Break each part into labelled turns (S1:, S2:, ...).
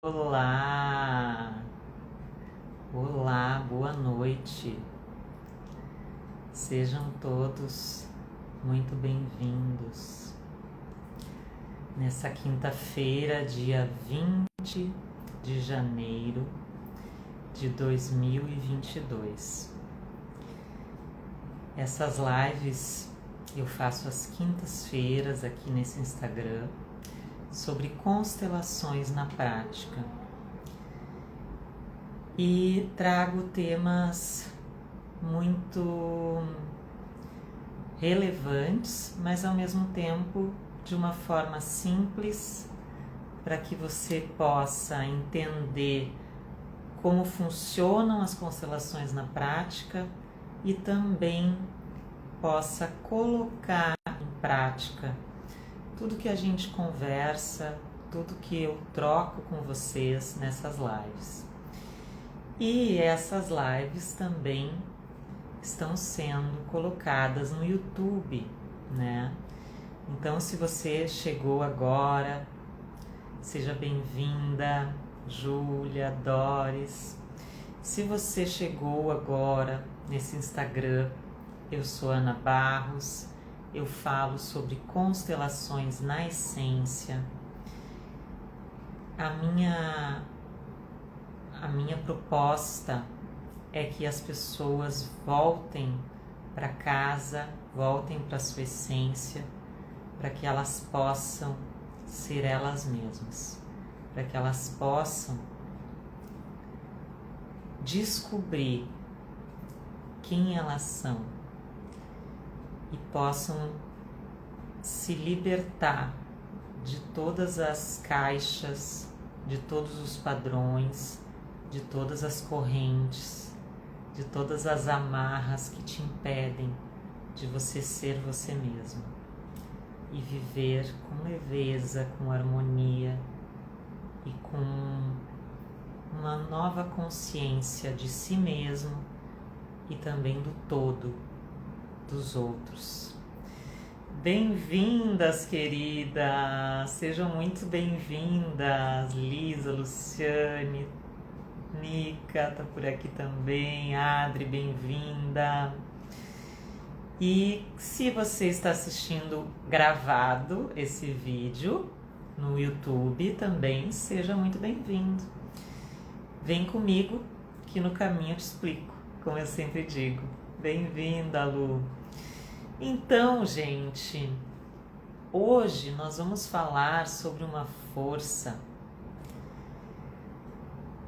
S1: Olá! Olá, boa noite. Sejam todos muito bem-vindos. Nessa quinta-feira, dia 20 de janeiro de 2022. Essas lives eu faço às quintas-feiras aqui nesse Instagram sobre constelações na prática. E trago temas muito relevantes, mas ao mesmo tempo de uma forma simples, para que você possa entender como funcionam as constelações na prática e também possa colocar em prática tudo que a gente conversa, tudo que eu troco com vocês nessas lives. E essas lives também estão sendo colocadas no YouTube, né? Então, se você chegou agora, seja bem-vinda, Júlia, Doris. Se você chegou agora nesse Instagram, eu sou Ana Barros, eu falo sobre constelações na essência. A minha proposta é que as pessoas voltem para casa, voltem para sua essência, para que elas possam ser elas mesmas, para que elas possam descobrir quem elas são e possam se libertar de todas as caixas, de todos os padrões, de todas as correntes, de todas as amarras que te impedem de você ser você mesmo e viver com leveza, com harmonia e com uma nova consciência de si mesmo e também do todo, dos outros. Bem-vindas, queridas! Sejam muito bem-vindas! Lisa, Luciane, Nica tá por aqui também, Adri, bem-vinda! E se você está assistindo gravado esse vídeo no YouTube também, seja muito bem-vindo. Vem comigo que no caminho eu te explico, como eu sempre digo. Bem-vinda, Lu! Então, gente, hoje nós vamos falar sobre uma força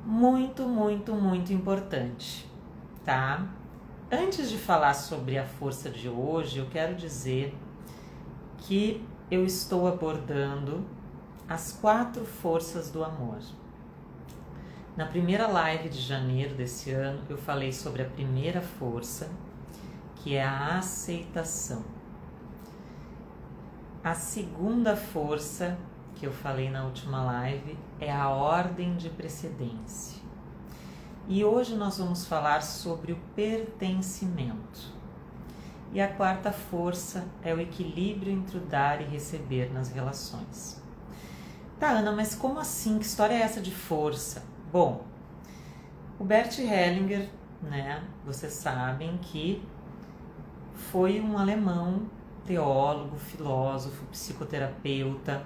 S1: muito, muito, muito importante, tá? Antes de falar sobre a força de hoje, eu quero dizer que eu estou abordando as 4 forças do amor. Na primeira live de janeiro desse ano, eu falei sobre a primeira força, que é a aceitação. A segunda força, que eu falei na última live, é a ordem de precedência. E hoje nós vamos falar sobre o pertencimento. E a quarta força é o equilíbrio entre o dar e receber nas relações. Tá, Ana, mas como assim? Que história é essa de força? Bom, o Bert Hellinger, né, vocês sabem que foi um alemão, teólogo, filósofo, psicoterapeuta,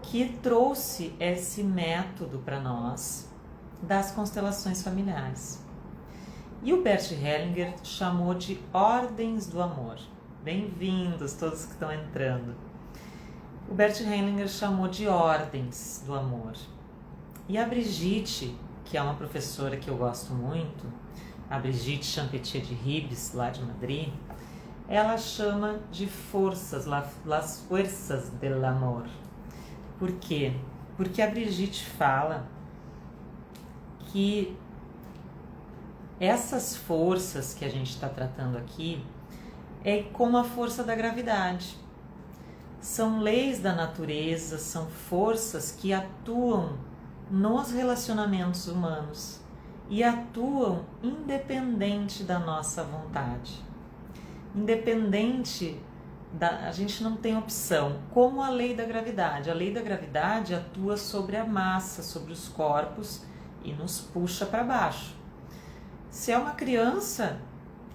S1: que trouxe esse método para nós das constelações familiares. E o Bert Hellinger chamou de ordens do amor. Bem-vindos todos que estão entrando. O Bert Hellinger chamou de ordens do amor. E a Brigitte, que é uma professora que eu gosto muito, a Brigitte Champetier de Ribes, lá de Madrid, ela chama de forças, las fuerzas del amor. Por quê? Porque a Brigitte fala que essas forças que a gente está tratando aqui é como a força da gravidade. São leis da natureza, são forças que atuam nos relacionamentos humanos e atuam independente da nossa vontade, independente a gente não tem opção, como a lei da gravidade. A lei da gravidade atua sobre a massa, sobre os corpos e nos puxa para baixo. Se é uma criança,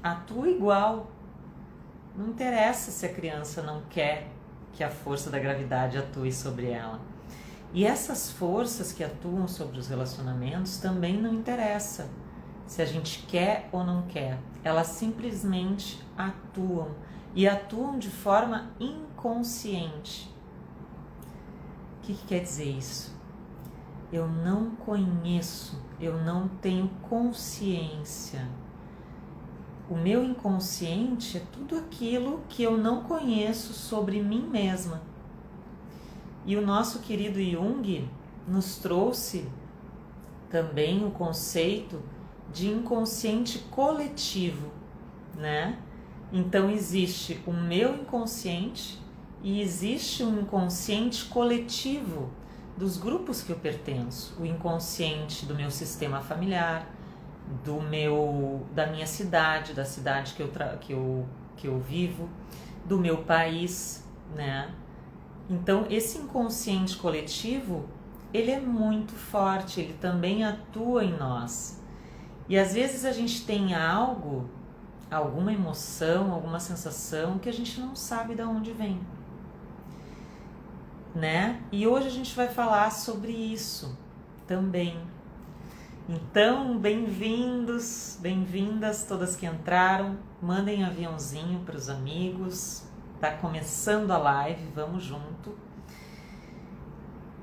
S1: atua igual. Não interessa se a criança não quer que a força da gravidade atue sobre ela. E essas forças que atuam sobre os relacionamentos também não interessa se a gente quer ou não quer. Elas simplesmente atuam. E atuam de forma inconsciente. O que quer dizer isso? Eu não conheço, eu não tenho consciência. O meu inconsciente é tudo aquilo que eu não conheço sobre mim mesma. E o nosso querido Jung nos trouxe também o conceito de inconsciente coletivo, né? Então existe o meu inconsciente e existe um inconsciente coletivo dos grupos que eu pertenço. O inconsciente do meu sistema familiar, da minha cidade, da cidade que eu vivo, do meu país, né? Então esse inconsciente coletivo, ele é muito forte, ele também atua em nós. E às vezes a gente tem alguma emoção, alguma sensação que a gente não sabe de onde vem, né? E hoje a gente vai falar sobre isso também. Então, bem-vindos, bem-vindas todas que entraram, mandem aviãozinho para os amigos, tá começando a live, vamos junto.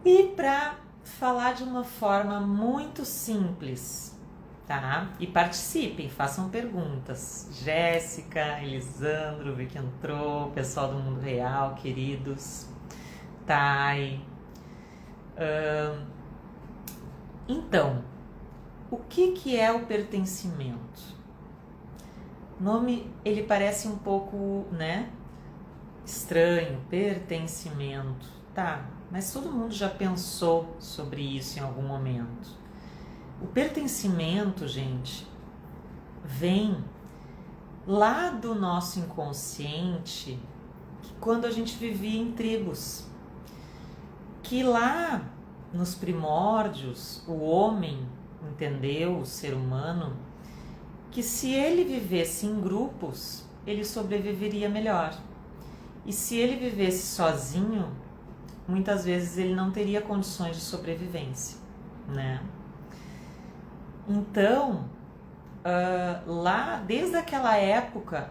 S1: E para falar de uma forma muito simples, tá? E participem, façam perguntas. Jéssica, Elisandro, vi que entrou, pessoal do Mundo Real, queridos. Thay. Então, o que é o pertencimento? O nome, ele parece um pouco, né, estranho, pertencimento. Tá, mas todo mundo já pensou sobre isso em algum momento. O pertencimento, gente, vem lá do nosso inconsciente, que quando a gente vivia em tribos, que lá nos primórdios o homem entendeu, o ser humano, que se ele vivesse em grupos, ele sobreviveria melhor. E se ele vivesse sozinho, muitas vezes ele não teria condições de sobrevivência, né? Então, lá, desde aquela época,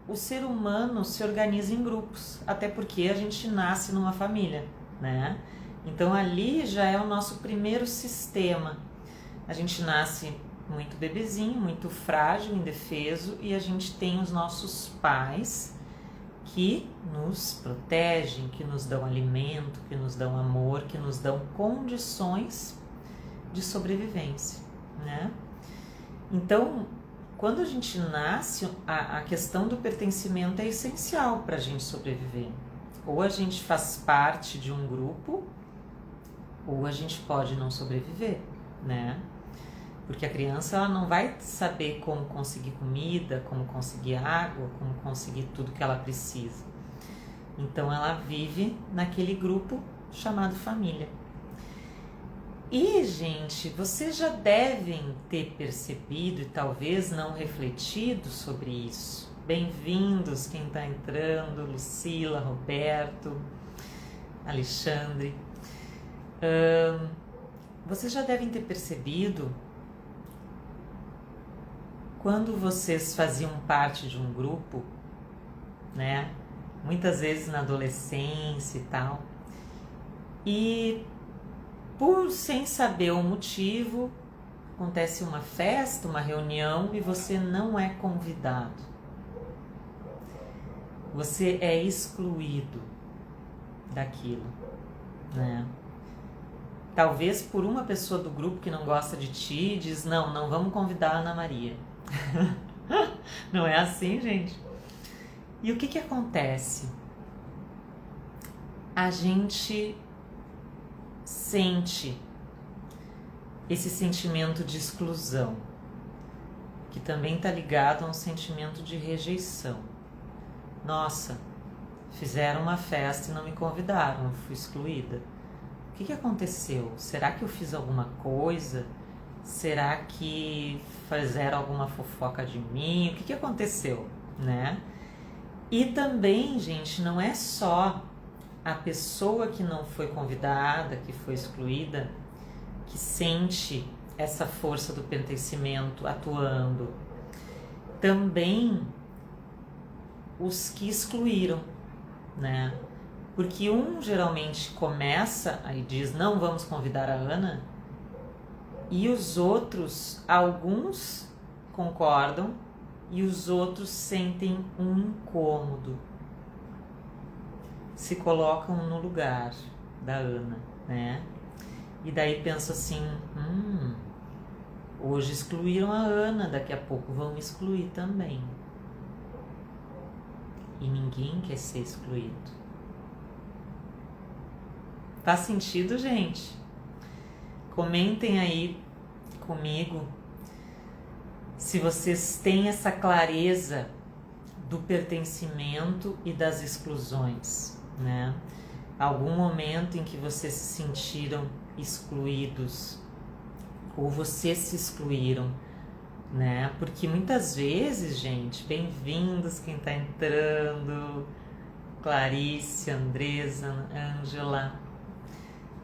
S1: o ser humano se organiza em grupos, até porque a gente nasce numa família, né? Então, ali já é o nosso primeiro sistema. A gente nasce muito bebezinho, muito frágil, indefeso, e a gente tem os nossos pais que nos protegem, que nos dão alimento, que nos dão amor, que nos dão condições de sobrevivência, né? Então, quando a gente nasce, a questão do pertencimento é essencial para a gente sobreviver. Ou a gente faz parte de um grupo, ou a gente pode não sobreviver, né? Porque a criança, ela não vai saber como conseguir comida, como conseguir água, como conseguir tudo que ela precisa. Então ela vive naquele grupo chamado família. E, gente, vocês já devem ter percebido e talvez não refletido sobre isso. Bem-vindos quem está entrando, Lucila, Roberto, Alexandre. Vocês já devem ter percebido quando vocês faziam parte de um grupo, né? Muitas vezes na adolescência e tal, e sem saber o motivo, acontece uma festa, uma reunião e você não é convidado. Você é excluído daquilo, né? Talvez por uma pessoa do grupo que não gosta de ti, diz, não vamos convidar a Ana Maria. Não é assim, gente? E o que acontece? A gente sente esse sentimento de exclusão, que também está ligado a um sentimento de rejeição. Nossa, Fizeram uma festa e não me convidaram, eu fui excluída. O que aconteceu? Será que eu fiz alguma coisa? Será que fizeram alguma fofoca de mim? O que aconteceu, né? E também, gente, não é só a pessoa que não foi convidada, que foi excluída, que sente essa força do pertencimento atuando. Também os que excluíram, né? Porque um geralmente começa e diz, não vamos convidar a Ana, e os outros, alguns concordam e os outros sentem um incômodo, se colocam no lugar da Ana, né? E daí penso assim, hoje excluíram a Ana, daqui a pouco vão me excluir também. E ninguém quer ser excluído. Faz sentido, gente? Comentem aí comigo se vocês têm essa clareza do pertencimento e das exclusões, né? Algum momento em que vocês se sentiram excluídos ou vocês se excluíram, né? Porque muitas vezes, gente, bem-vindos quem tá entrando, Clarice, Andresa, Ângela,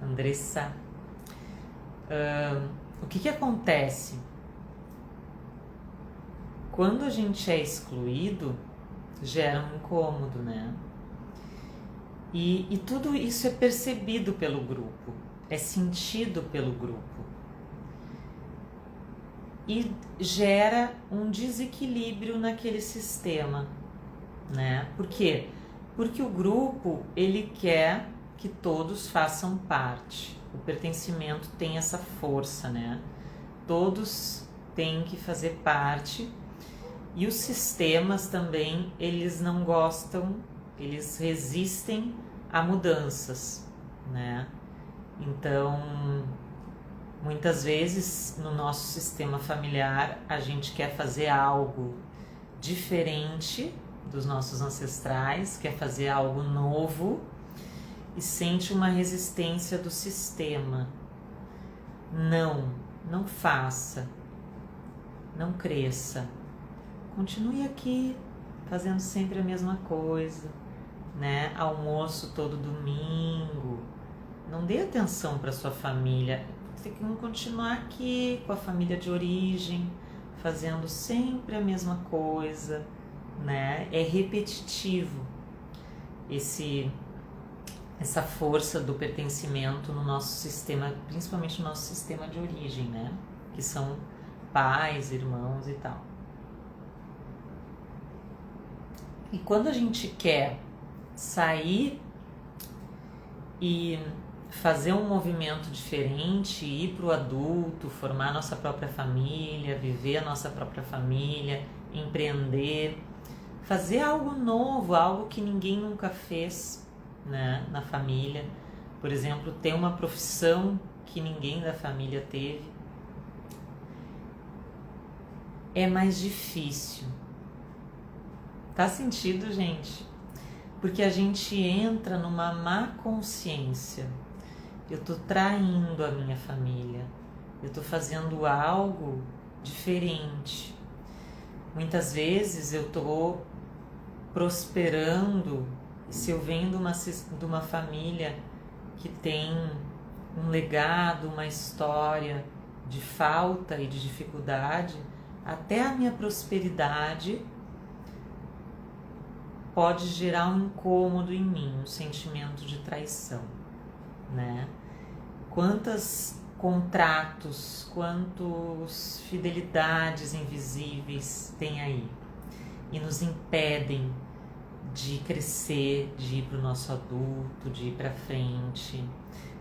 S1: Andressa. O que acontece? Quando a gente é excluído, gera um incômodo, né? E tudo isso é percebido pelo grupo, é sentido pelo grupo. E gera um desequilíbrio naquele sistema, né? Por quê? Porque o grupo, ele quer que todos façam parte. O pertencimento tem essa força, né? Todos têm que fazer parte. E os sistemas também, eles não gostam, eles resistem a mudanças, né? Então, muitas vezes no nosso sistema familiar, a gente quer fazer algo diferente dos nossos ancestrais, quer fazer algo novo e sente uma resistência do sistema. Não faça, não cresça. Continue aqui, fazendo sempre a mesma coisa, né? Almoço todo domingo. Não dê atenção para sua família. Você tem que continuar aqui com a família de origem, fazendo sempre a mesma coisa, né? É repetitivo essa força do pertencimento no nosso sistema, principalmente no nosso sistema de origem, né? Que são pais, irmãos e tal. E quando a gente quer sair e fazer um movimento diferente, ir para o adulto, formar nossa própria família, viver a nossa própria família, empreender, fazer algo novo, algo que ninguém nunca fez, né, na família. Por exemplo, ter uma profissão que ninguém da família teve. É mais difícil. Faz sentido, gente? Porque a gente entra numa má consciência. Eu tô traindo a minha família. Eu tô fazendo algo diferente. Muitas vezes eu tô prosperando. Se eu venho de uma família que tem um legado, uma história de falta e de dificuldade, até a minha prosperidade pode gerar um incômodo em mim, um sentimento de traição, né? Quantos contratos, quantas fidelidades invisíveis tem aí e nos impedem de crescer, de ir para o nosso adulto, de ir para frente.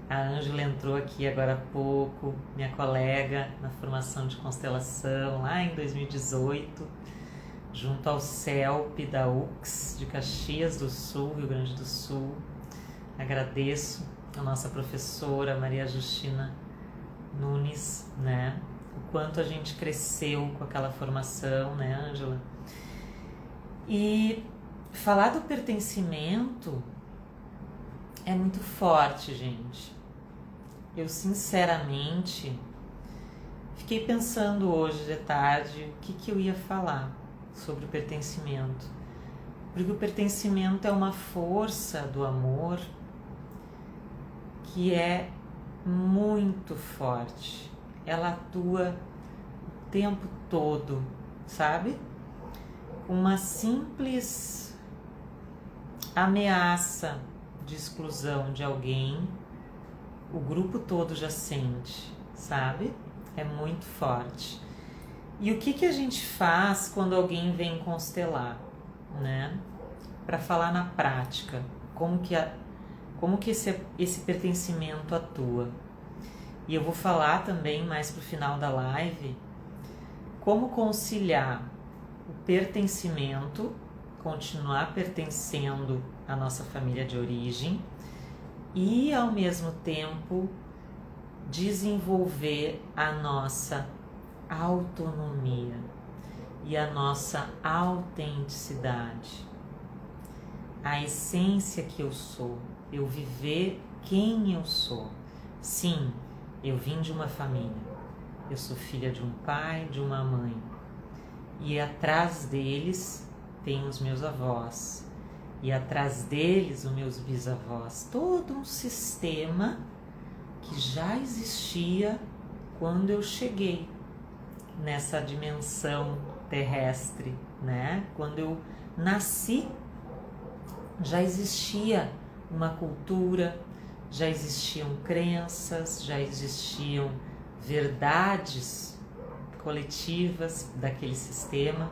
S1: A Ângela entrou aqui agora há pouco, minha colega na formação de constelação lá em 2018, junto ao CELP da UX de Caxias do Sul, Rio Grande do Sul. Agradeço a nossa professora Maria Justina Nunes, né? O quanto a gente cresceu com aquela formação, né, Ângela? E falar do pertencimento é muito forte, gente. Eu sinceramente fiquei pensando hoje de tarde o que eu ia falar sobre o pertencimento. Porque o pertencimento é uma força do amor que é muito forte. Ela atua o tempo todo, sabe? Uma simples ameaça de exclusão de alguém, o grupo todo já sente, sabe? É muito forte. E o que a gente faz quando alguém vem constelar, né? Para falar na prática, como que esse pertencimento atua. E eu vou falar também mais pro final da live como conciliar o pertencimento, continuar pertencendo à nossa família de origem e ao mesmo tempo desenvolver a nossa autonomia e a nossa autenticidade, a essência que eu sou, eu viver quem eu sou. Sim, eu vim de uma família, eu sou filha de um pai, de uma mãe, e atrás deles tem os meus avós, e atrás deles os meus bisavós, todo um sistema que já existia quando eu cheguei nessa dimensão terrestre, né? Quando eu nasci, já existia uma cultura, já existiam crenças, já existiam verdades coletivas daquele sistema.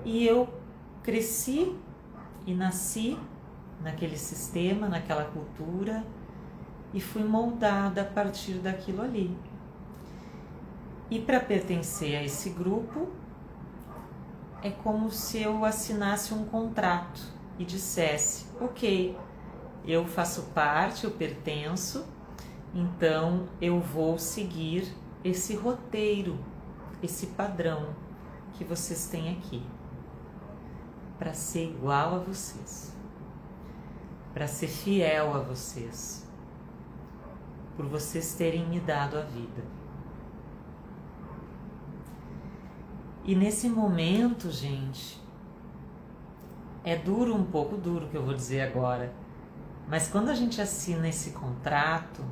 S1: E eu cresci e nasci naquele sistema, naquela cultura, e fui moldada a partir daquilo ali. E para pertencer a esse grupo, é como se eu assinasse um contrato e dissesse: ok, eu faço parte, eu pertenço, então eu vou seguir esse roteiro, esse padrão que vocês têm aqui, para ser igual a vocês, para ser fiel a vocês, por vocês terem me dado a vida. E nesse momento, gente, é duro, um pouco duro o que eu vou dizer agora, mas quando a gente assina esse contrato,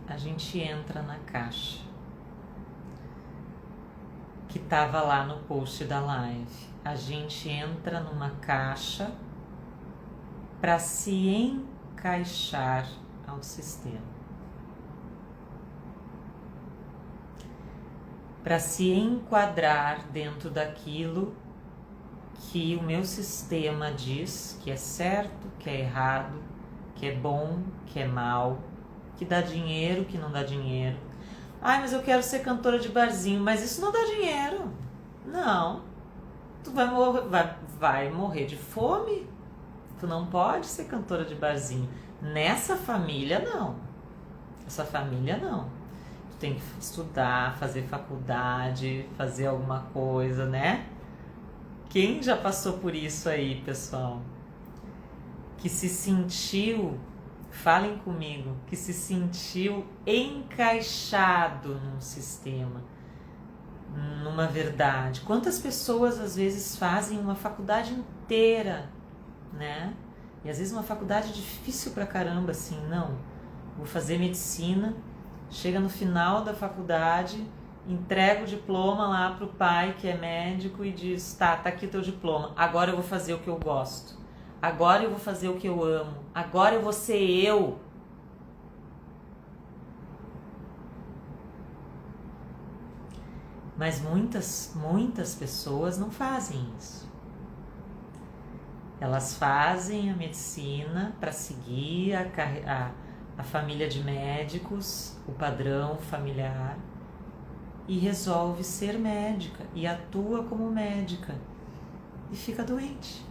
S1: a gente entra na caixa que estava lá no post da live. A gente entra numa caixa para se encaixar ao sistema, para se enquadrar dentro daquilo que o meu sistema diz que é certo, que é errado, que é bom, que é mal, que dá dinheiro, que não dá dinheiro. Ai, mas eu quero ser cantora de barzinho, mas isso não dá dinheiro. Não, tu vai morrer de fome. Tu não pode ser cantora de barzinho. Nessa família, não. Essa família, não. Tu tem que estudar, fazer faculdade, fazer alguma coisa, né? Quem já passou por isso aí, pessoal? Que se sentiu, falem comigo, que se sentiu encaixado num sistema, numa verdade. Quantas pessoas às vezes fazem uma faculdade inteira, né? E às vezes uma faculdade difícil pra caramba, assim, não, vou fazer medicina, chega no final da faculdade, entrega o diploma lá pro pai que é médico e diz: tá aqui o teu diploma, agora eu vou fazer o que eu gosto, agora eu vou fazer o que eu amo, agora eu vou ser eu. Mas muitas pessoas não fazem isso. Elas fazem a medicina para seguir a família de médicos, o padrão familiar, e resolve ser médica e atua como médica e fica doente.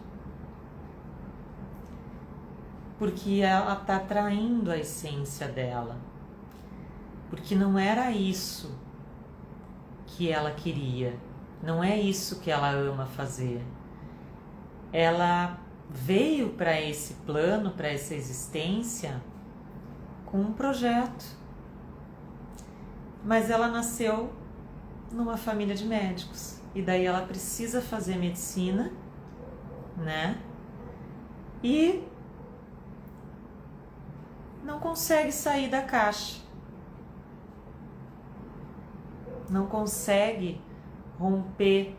S1: Porque ela está traindo a essência dela. Porque não era isso que ela queria, não é isso que ela ama fazer. ela veio para esse plano, para essa existência, com um projeto. Mas ela nasceu numa família de médicos. E daí ela precisa fazer medicina, né? E não consegue sair da caixa. Não consegue romper.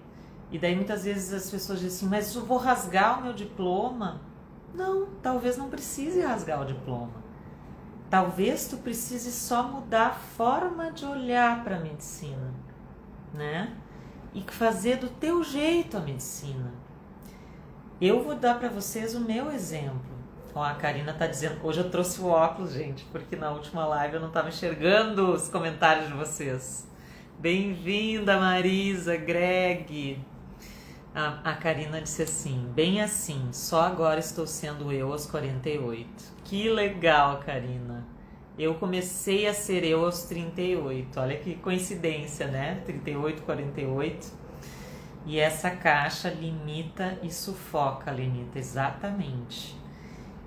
S1: E daí muitas vezes as pessoas dizem assim, mas eu vou rasgar o meu diploma. Não, talvez não precise rasgar o diploma. Talvez tu precise só mudar a forma de olhar para a medicina, né? E fazer do teu jeito a medicina. Eu vou dar para vocês o meu exemplo. Ó, a Karina tá dizendo, hoje eu trouxe o óculos, gente, porque na última live eu não estava enxergando os comentários de vocês. Bem-vinda, Marisa, Greg. A Karina disse assim, bem assim, só agora estou sendo eu aos 48. Que legal, Karina. Eu comecei a ser eu aos 38. Olha que coincidência, né? 38, 48. E essa caixa limita e sufoca, Lenita, exatamente.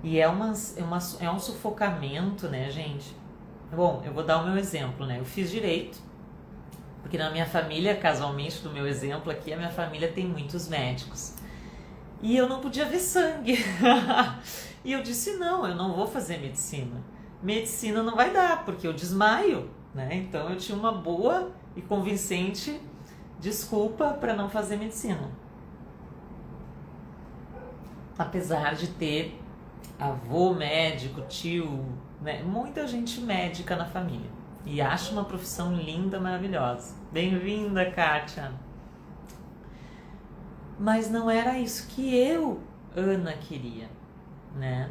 S1: E é um sufocamento, né, gente? Bom, eu vou dar o meu exemplo, né? Eu fiz direito, porque na minha família, casualmente, do meu exemplo aqui, a minha família tem muitos médicos. E eu não podia ver sangue. E eu disse, não, eu não vou fazer medicina. Medicina não vai dar, porque eu desmaio, né? Então eu tinha uma boa e convincente desculpa para não fazer medicina. Apesar de ter avô médico, tio, né? Muita gente médica na família. E acho uma profissão linda, maravilhosa. Bem-vinda, Kátia. Mas não era isso que eu, Ana, queria, né?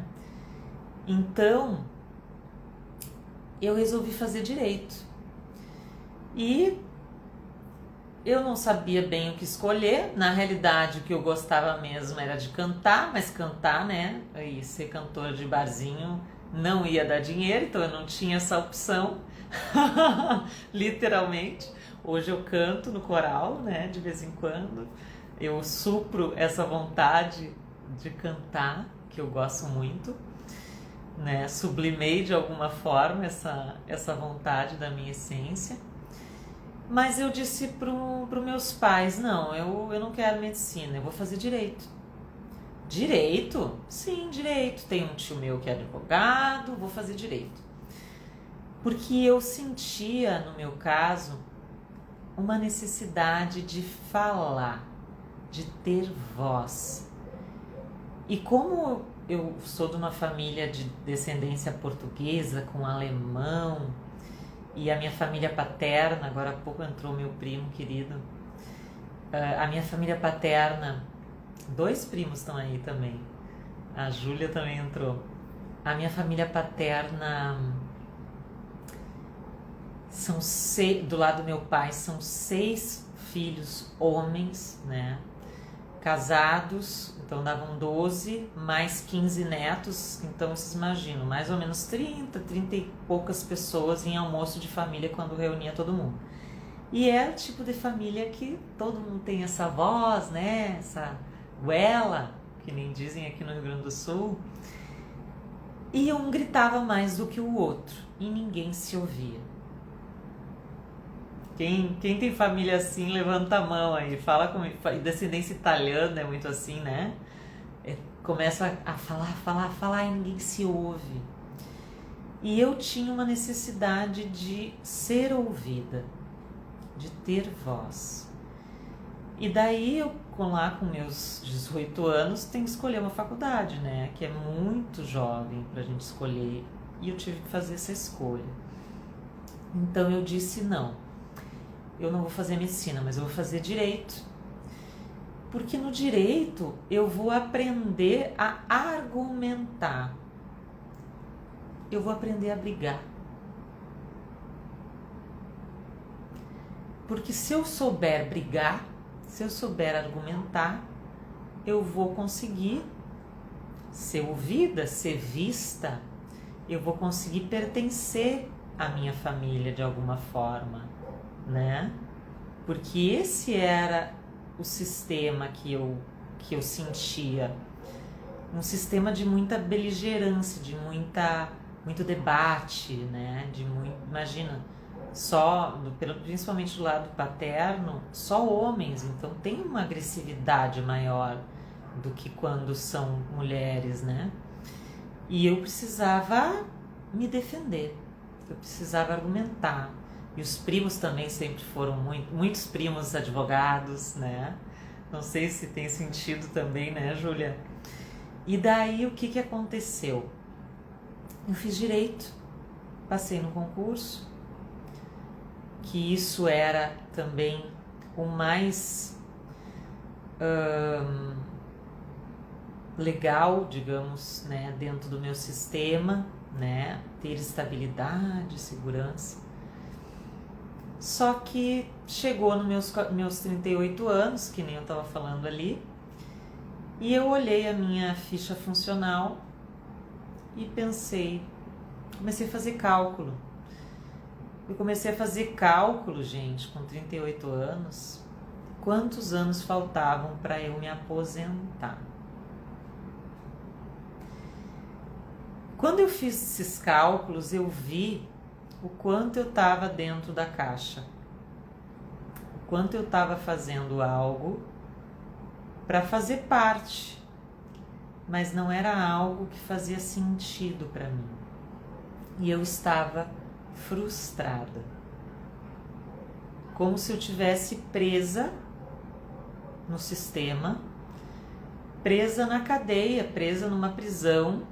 S1: Então, eu resolvi fazer direito. E eu não sabia bem o que escolher. Na realidade, o que eu gostava mesmo era de cantar, mas cantar, né? E ser cantora de barzinho não ia dar dinheiro, então eu não tinha essa opção. Literalmente. Hoje eu canto no coral, né? De vez em quando. Eu supro essa vontade de cantar, que eu gosto muito, né? Sublimei de alguma forma essa vontade da minha essência. Mas eu disse para os meus pais, não, eu não quero medicina, eu vou fazer direito. Direito? Sim, direito. Tem um tio meu que é advogado, vou fazer direito. Porque eu sentia, no meu caso, uma necessidade de falar, de ter voz. E como eu sou de uma família de descendência portuguesa, com alemão, e a minha família paterna, agora há pouco entrou meu primo querido, a minha família paterna, 2 primos estão aí também, a Júlia também entrou. A minha família paterna, do lado do meu pai, são 6 filhos homens, né? Casados, então davam 12, mais 15 netos, então vocês imaginam, mais ou menos 30 e poucas pessoas em almoço de família quando reunia todo mundo. E é o tipo de família que todo mundo tem essa voz, né? Essa goela, que nem dizem aqui no Rio Grande do Sul. E um gritava mais do que o outro e ninguém se ouvia. Quem tem família assim, levanta a mão aí, fala comigo. Descendência italiana é muito assim, né? Começa a falar e ninguém se ouve. E eu tinha uma necessidade de ser ouvida, de ter voz. E daí eu, lá com meus 18 anos, tenho que escolher uma faculdade, né? Que é muito jovem pra gente escolher. E eu tive que fazer essa escolha. Então eu disse não. Eu não vou fazer medicina, mas eu vou fazer direito. Porque no direito eu vou aprender a argumentar. Eu vou aprender a brigar. Porque se eu souber brigar, se eu souber argumentar, eu vou conseguir ser ouvida, ser vista, eu vou conseguir pertencer à minha família de alguma forma, né? Porque esse era o sistema que eu que eu sentia? Um sistema de muita beligerância, de muito debate, né? Imagina, principalmente do lado paterno, só homens, então tem uma agressividade maior do que quando são mulheres, né? E eu precisava me defender, eu precisava argumentar. E os primos também sempre foram muitos primos advogados, né? Não sei se tem sentido também, né, Júlia? E daí o que aconteceu? Eu fiz direito, passei no concurso, que isso era também o mais legal, digamos, né, dentro do meu sistema, né, ter estabilidade, segurança. Só que chegou nos meus 38 anos, que nem eu estava falando ali, e eu olhei a minha ficha funcional e comecei a fazer cálculo. Eu comecei a fazer cálculo, gente, com 38 anos, quantos anos faltavam para eu me aposentar. Quando eu fiz esses cálculos, eu vi o quanto eu estava dentro da caixa, o quanto eu estava fazendo algo para fazer parte, mas não era algo que fazia sentido para mim. E eu estava frustrada, como se eu tivesse presa no sistema, presa na cadeia, presa numa prisão,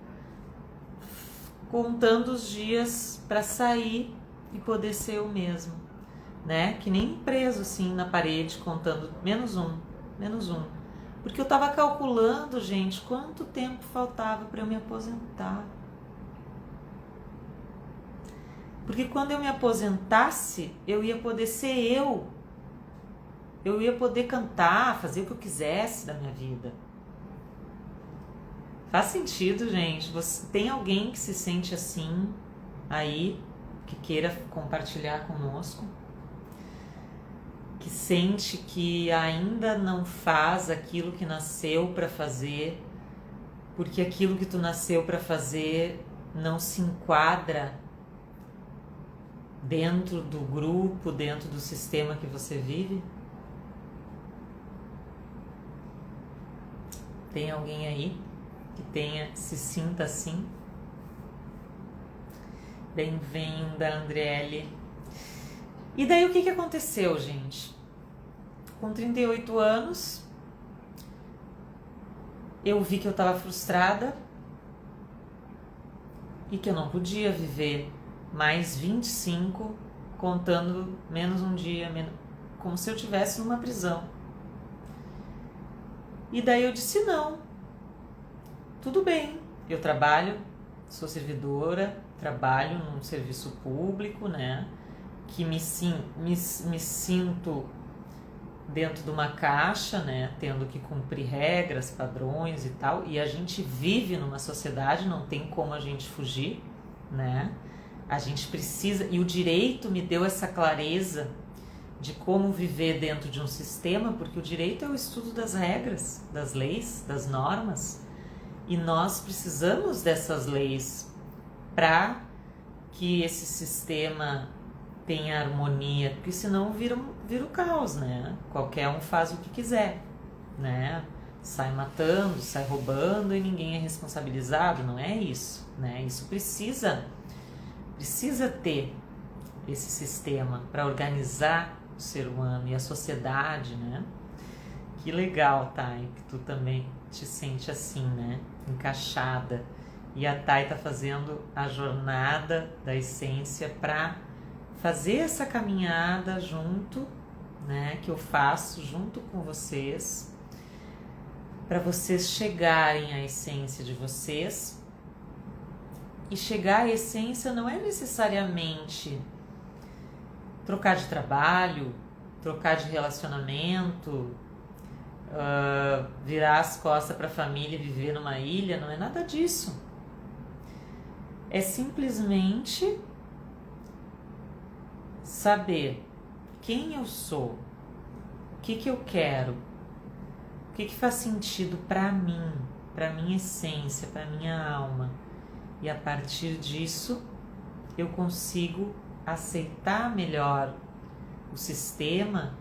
S1: contando os dias para sair e poder ser eu mesmo, né? Que nem preso assim na parede, contando menos um, porque eu estava calculando, gente, quanto tempo faltava para eu me aposentar. Porque quando eu me aposentasse, eu ia poder ser eu ia poder cantar, fazer o que eu quisesse da minha vida. Faz sentido, gente? Você tem alguém que se sente assim aí, que queira compartilhar conosco? Que sente que ainda não faz aquilo que nasceu para fazer, porque aquilo que tu nasceu para fazer não se enquadra dentro do grupo, dentro do sistema que você vive? Tem alguém aí que se sinta assim? Bem-vinda, Andriele. E daí o que aconteceu, gente? Com 38 anos, eu vi que eu estava frustrada e que eu não podia viver mais 25 contando menos um dia, como se eu estivesse numa prisão. E daí eu disse não, tudo bem, eu trabalho, sou servidora, trabalho num serviço público, né, que me sinto dentro de uma caixa, né, tendo que cumprir regras, padrões e tal, e a gente vive numa sociedade, não tem como a gente fugir, né, a gente precisa, e o direito me deu essa clareza de como viver dentro de um sistema, porque o direito é o estudo das regras, das leis, das normas, e nós precisamos dessas leis para que esse sistema tenha harmonia, porque senão vira o caos, né? Qualquer um faz o que quiser, né? Sai matando, sai roubando e ninguém é responsabilizado, não é isso, né? Isso precisa ter esse sistema para organizar o ser humano e a sociedade, né? Que legal, Thay, que tu também te sente assim, né? Encaixada. E a Thay tá fazendo a jornada da essência para fazer essa caminhada junto, né? Que eu faço junto com vocês, para vocês chegarem à essência de vocês. E chegar à essência não é necessariamente trocar de trabalho, trocar de relacionamento, virar as costas para a família e viver numa ilha, não é nada disso. É simplesmente saber quem eu sou, o que eu quero, O que faz sentido para mim, para minha essência, para minha alma. E a partir disso, eu consigo aceitar melhor o sistema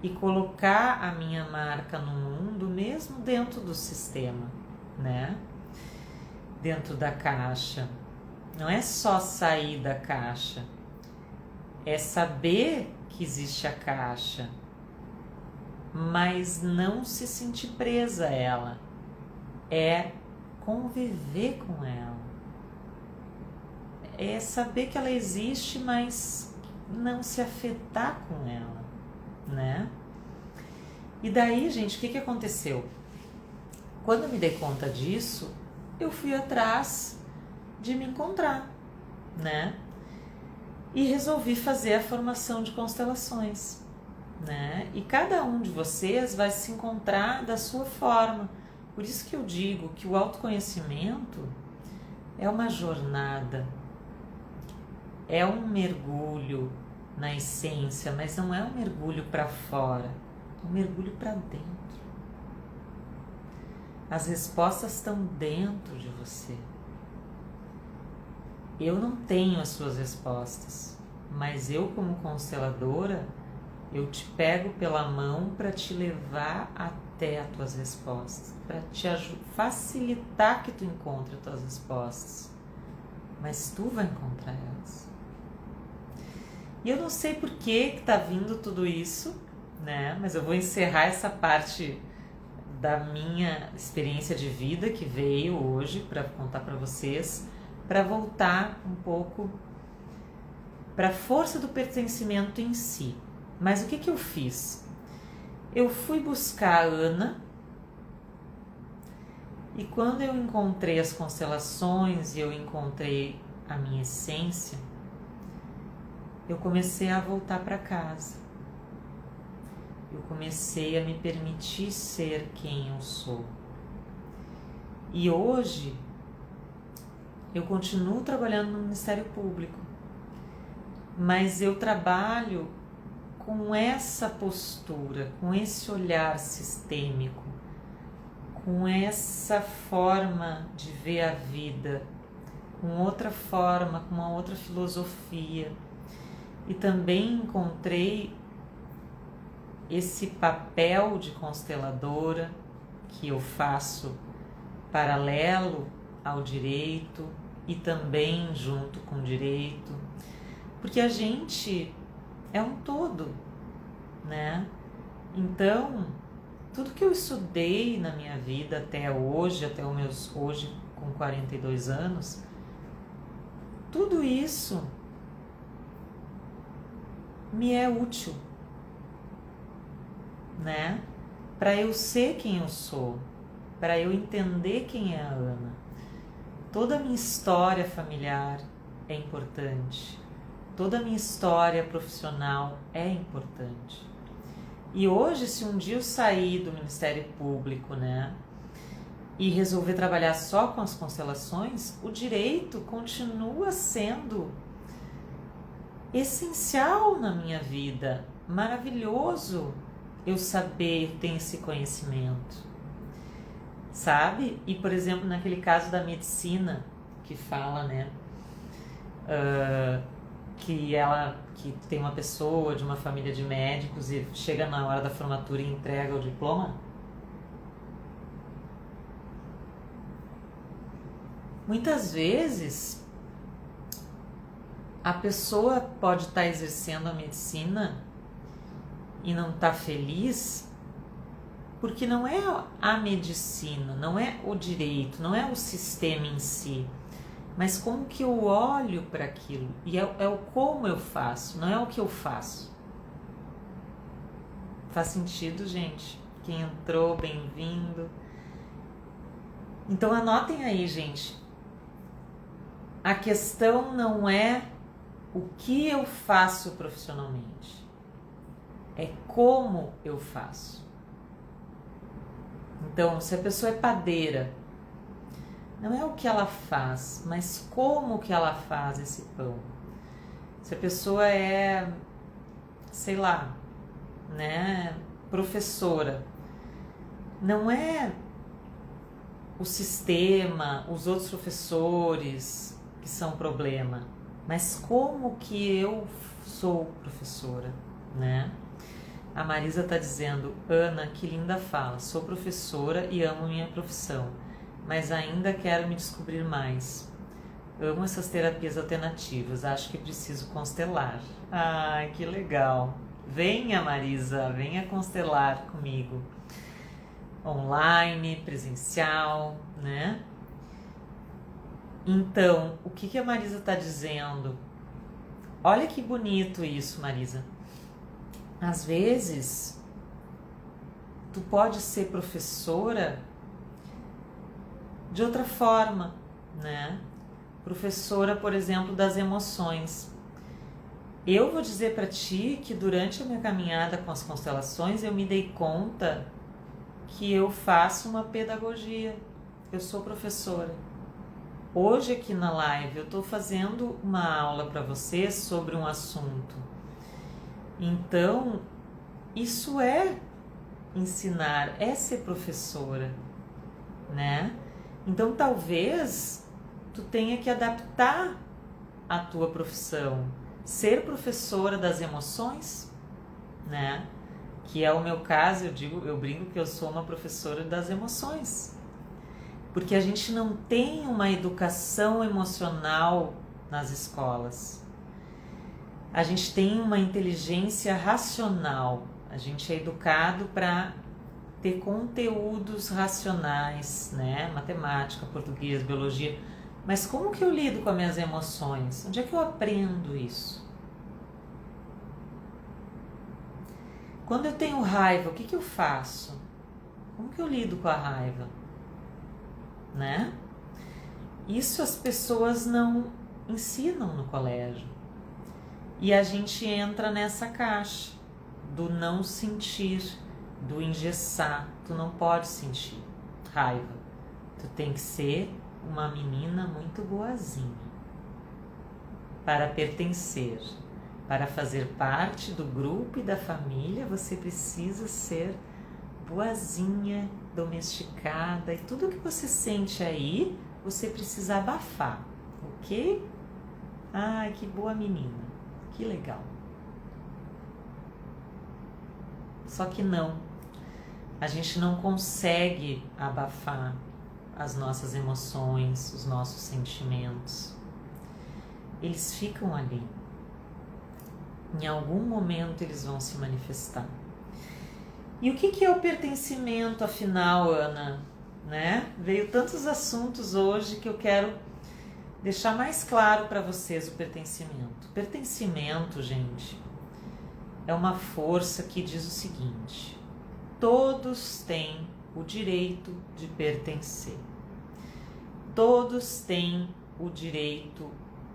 S1: e colocar a minha marca no mundo mesmo dentro do sistema, né? Dentro da caixa. Não é só sair da caixa, é saber que existe a caixa, mas não se sentir presa a ela, é conviver com ela, é saber que ela existe, mas não se afetar com ela, né? E daí, gente, o que aconteceu? Quando eu me dei conta disso, eu fui atrás de me encontrar, né? E resolvi fazer a formação de constelações, né? E cada um de vocês vai se encontrar da sua forma. Por isso que eu digo que o autoconhecimento é uma jornada, é um mergulho na essência, mas não é um mergulho para fora, é um mergulho para dentro. As respostas estão dentro de você. Eu não tenho as suas respostas, mas eu, como consteladora, eu te pego pela mão para te levar até as tuas respostas, para te facilitar que tu encontre as tuas respostas, mas tu vai encontrar elas. E eu não sei por que tá vindo tudo isso, né? Mas eu vou encerrar essa parte da minha experiência de vida que veio hoje para contar para vocês, para voltar um pouco para a força do pertencimento em si. Mas o que eu fiz? Eu fui buscar a Ana, e quando eu encontrei as constelações e eu encontrei a minha essência, eu comecei a voltar para casa. Eu comecei a me permitir ser quem eu sou. E hoje eu continuo trabalhando no Ministério Público, mas eu trabalho com essa postura, com esse olhar sistêmico, com essa forma de ver a vida, com outra forma, com uma outra filosofia. E também encontrei esse papel de consteladora que eu faço paralelo ao direito e também junto com o direito, porque a gente é um todo, né? Então, tudo que eu estudei na minha vida até hoje, hoje com 42 anos, tudo isso me é útil, né? Para eu ser quem eu sou, para eu entender quem é a Ana. Toda a minha história familiar é importante, toda a minha história profissional é importante. E hoje, se um dia eu sair do Ministério Público, né, e resolver trabalhar só com as constelações, o direito continua sendo essencial na minha vida, maravilhoso eu saber ter esse conhecimento, sabe? E, por exemplo, naquele caso da medicina, que fala, né, que tem uma pessoa de uma família de médicos e chega na hora da formatura e entrega o diploma. Muitas vezes a pessoa pode estar exercendo a medicina e não está feliz porque não é a medicina, não é o direito, não é o sistema em si, mas como que eu olho para aquilo, e é o como eu faço, não é o que eu faço. Faz sentido, gente? Quem entrou, bem-vindo. Então anotem aí, gente. A questão não é o que eu faço profissionalmente, é como eu faço. Então, se a pessoa é padeira, não é o que ela faz, mas como que ela faz esse pão. Se a pessoa é, sei lá, né, professora, não é o sistema, os outros professores que são o problema, mas como que eu sou professora, né? A Marisa está dizendo: Ana, que linda fala, sou professora e amo minha profissão, mas ainda quero me descobrir mais. Amo essas terapias alternativas, acho que preciso constelar. Ai, que legal! Venha, Marisa, venha constelar comigo. Online, presencial, né? Então, o que a Marisa está dizendo? Olha que bonito isso, Marisa. Às vezes, tu pode ser professora de outra forma, né? Professora, por exemplo, das emoções. Eu vou dizer para ti que durante a minha caminhada com as constelações eu me dei conta que eu faço uma pedagogia. Eu sou professora. Hoje aqui na live eu estou fazendo uma aula para vocês sobre um assunto. Então, isso é ensinar, é ser professora, né? Então, talvez tu tenha que adaptar a tua profissão, ser professora das emoções, né? Que é o meu caso, eu brinco que eu sou uma professora das emoções. Porque a gente não tem uma educação emocional nas escolas. A gente tem uma inteligência racional. A gente é educado para ter conteúdos racionais, né? Matemática, português, biologia. Mas como que eu lido com as minhas emoções? Onde é que eu aprendo isso? Quando eu tenho raiva, o que eu faço? Como que eu lido com a raiva? Né? Isso as pessoas não ensinam no colégio. E a gente entra nessa caixa do não sentir, do engessar. Tu não pode sentir raiva. Tu tem que ser uma menina muito boazinha para pertencer. Para fazer parte do grupo e da família, você precisa ser boazinha, domesticada, e tudo que você sente aí, você precisa abafar, ok? Ai, que boa menina, que legal. Só que não, a gente não consegue abafar as nossas emoções, os nossos sentimentos. Eles ficam ali. Em algum momento eles vão se manifestar. E o que é o pertencimento, afinal, Ana? Né? Veio tantos assuntos hoje que eu quero deixar mais claro para vocês o pertencimento. Pertencimento, gente, é uma força que diz o seguinte: todos têm o direito de pertencer. Todos têm o direito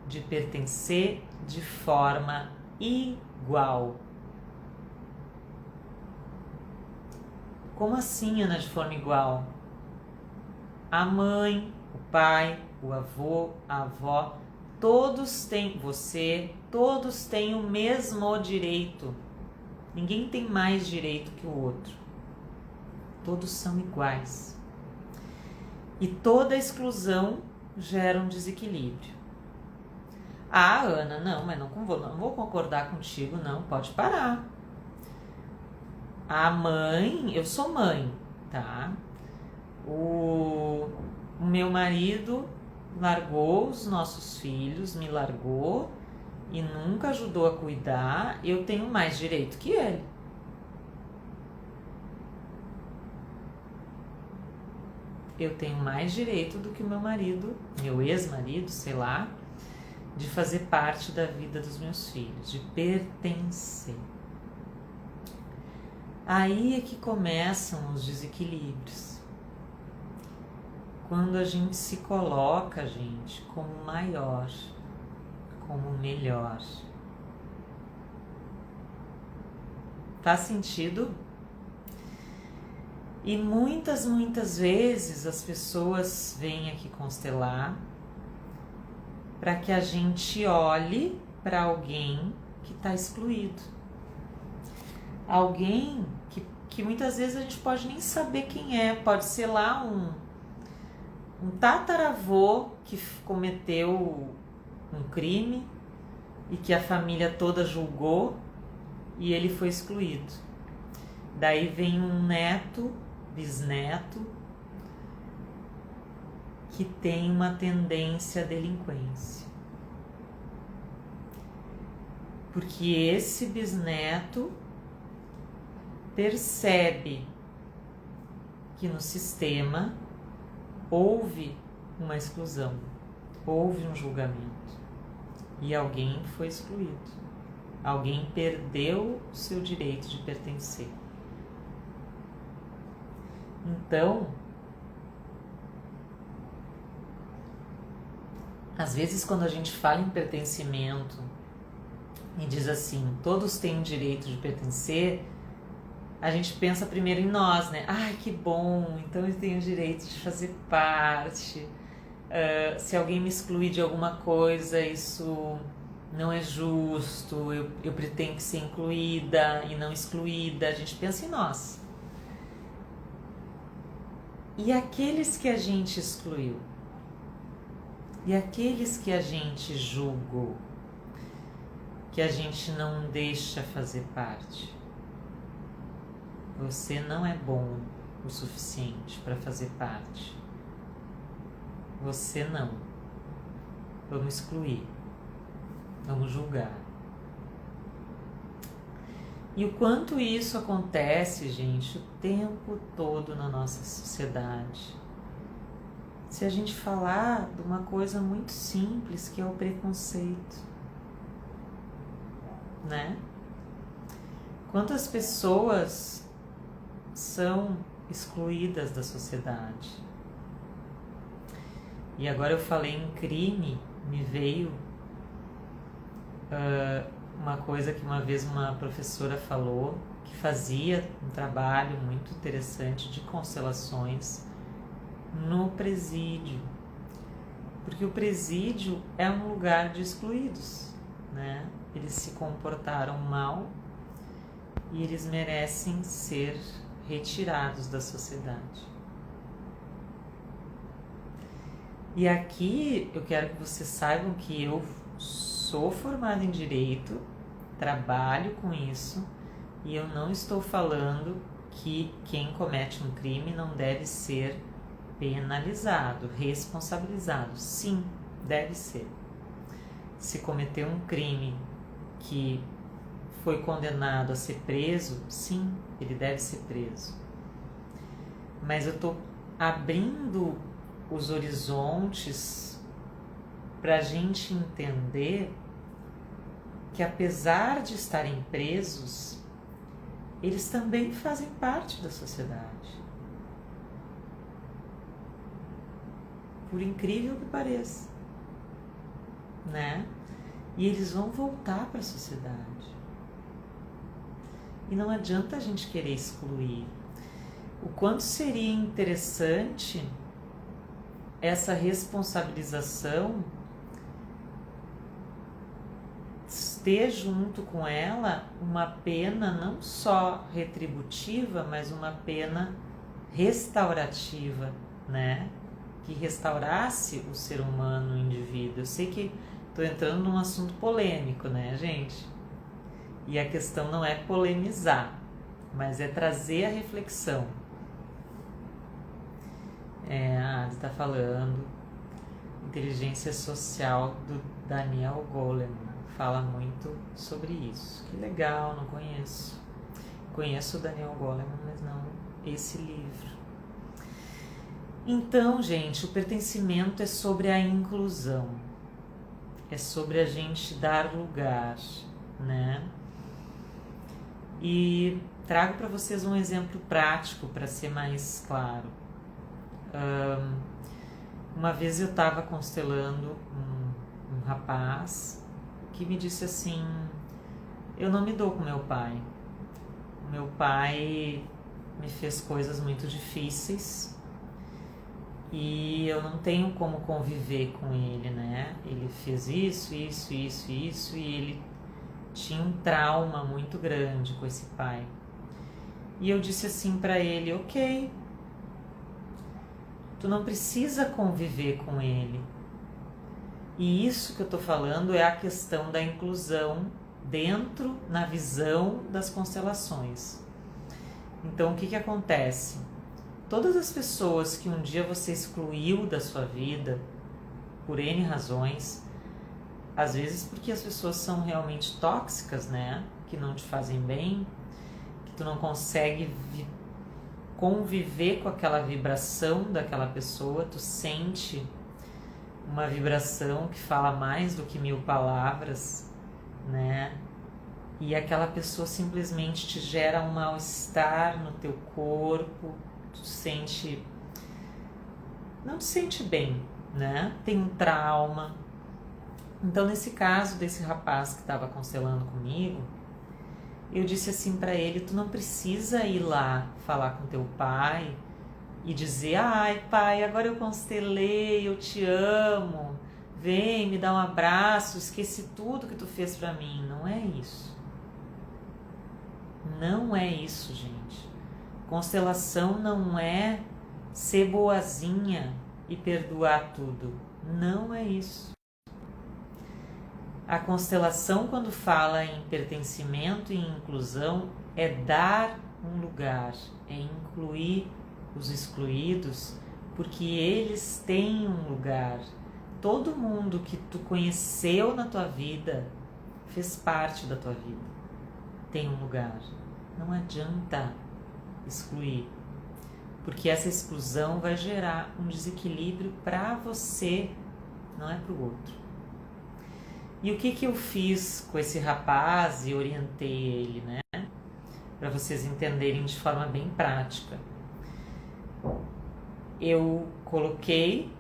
S1: de pertencer de forma igual. Como assim, Ana, de forma igual? A mãe, o pai, o avô, a avó, todos têm, todos têm o mesmo direito. Ninguém tem mais direito que o outro. Todos são iguais. E toda exclusão gera um desequilíbrio. Ah, Ana, não vou concordar contigo, não, pode parar. A mãe, eu sou mãe, tá? O meu marido largou os nossos filhos, me largou e nunca ajudou a cuidar, eu tenho mais direito que ele. Eu tenho mais direito do que o meu marido, meu ex-marido, sei lá, de fazer parte da vida dos meus filhos, de pertencer. Aí é que começam os desequilíbrios. Quando a gente se coloca, gente, como maior, como melhor. Faz sentido? E muitas vezes as pessoas vêm aqui constelar para que a gente olhe para alguém que está excluído. Alguém que muitas vezes a gente pode nem saber quem é. Pode ser lá um tataravô que cometeu um crime e que a família toda julgou e ele foi excluído. Daí vem um neto, bisneto, que tem uma tendência à delinquência. Porque esse bisneto percebe que no sistema houve uma exclusão, houve um julgamento e alguém foi excluído, alguém perdeu o seu direito de pertencer. Então, às vezes quando a gente fala em pertencimento e diz assim, todos têm o direito de pertencer, a gente pensa primeiro em nós, né? Ai, que bom, então eu tenho o direito de fazer parte. Se alguém me excluir de alguma coisa, isso não é justo, eu pretendo ser incluída e não excluída. A gente pensa em nós. E aqueles que a gente excluiu? E aqueles que a gente julgou? Que a gente não deixa fazer parte? Você não é bom o suficiente para fazer parte. Você não. Vamos excluir. Vamos julgar. E o quanto isso acontece, gente, o tempo todo na nossa sociedade. Se a gente falar de uma coisa muito simples, que é o preconceito, né? Quantas pessoas são excluídas da sociedade? E agora eu falei em crime, me veio uma coisa que uma vez uma professora falou, que fazia um trabalho muito interessante de constelações no presídio, porque o presídio é um lugar de excluídos, né? Eles se comportaram mal e eles merecem ser retirados da sociedade. E aqui eu quero que vocês saibam que eu sou formada em Direito, trabalho com isso, e eu não estou falando que quem comete um crime não deve ser penalizado, responsabilizado. Sim, deve ser. Se cometeu um crime que foi condenado a ser preso, sim, ele deve ser preso. Mas eu estou abrindo os horizontes para a gente entender que, apesar de estarem presos, eles também fazem parte da sociedade. Por incrível que pareça, né? E eles vão voltar para a sociedade. E não adianta a gente querer excluir. O quanto seria interessante essa responsabilização ter junto com ela uma pena não só retributiva, mas uma pena restaurativa, né? Que restaurasse o ser humano, o indivíduo. Eu sei que estou entrando num assunto polêmico, né, gente? E a questão não é polemizar, mas é trazer a reflexão. A está falando inteligência social do Daniel Goleman. Fala muito sobre isso. Que legal, não conheço. Conheço o Daniel Goleman, mas não esse livro. Então, gente, o pertencimento é sobre a inclusão. É sobre a gente dar lugar, né? E trago para vocês um exemplo prático para ser mais claro. Uma vez eu estava constelando um rapaz que me disse assim: eu não me dou com meu pai. Meu pai me fez coisas muito difíceis e eu não tenho como conviver com ele, né? Ele fez isso e ele tinha um trauma muito grande com esse pai. E eu disse assim para ele: ok, tu não precisa conviver com ele. E isso que eu estou falando é a questão da inclusão dentro, na visão das constelações. Então, o que acontece? Todas as pessoas que um dia você excluiu da sua vida, por N razões, às vezes porque as pessoas são realmente tóxicas, né? Que não te fazem bem, que tu não consegue conviver com aquela vibração daquela pessoa, tu sente uma vibração que fala mais do que 1000 palavras, né? E aquela pessoa simplesmente te gera um mal-estar no teu corpo, tu não te sente bem, né? Tem um trauma. Então, nesse caso desse rapaz que estava constelando comigo, eu disse assim para ele: tu não precisa ir lá falar com teu pai e dizer: ai pai, agora eu constelei, eu te amo, vem me dar um abraço, esqueci tudo que tu fez para mim. Não é isso. Não é isso, gente. Constelação não é ser boazinha e perdoar tudo. Não é isso. A constelação, quando fala em pertencimento e inclusão, é dar um lugar, é incluir os excluídos, porque eles têm um lugar. Todo mundo que tu conheceu na tua vida fez parte da tua vida, tem um lugar. Não adianta excluir, porque essa exclusão vai gerar um desequilíbrio para você, não é para o outro. E o que eu fiz com esse rapaz e orientei ele, né? Para vocês entenderem de forma bem prática. Eu coloquei,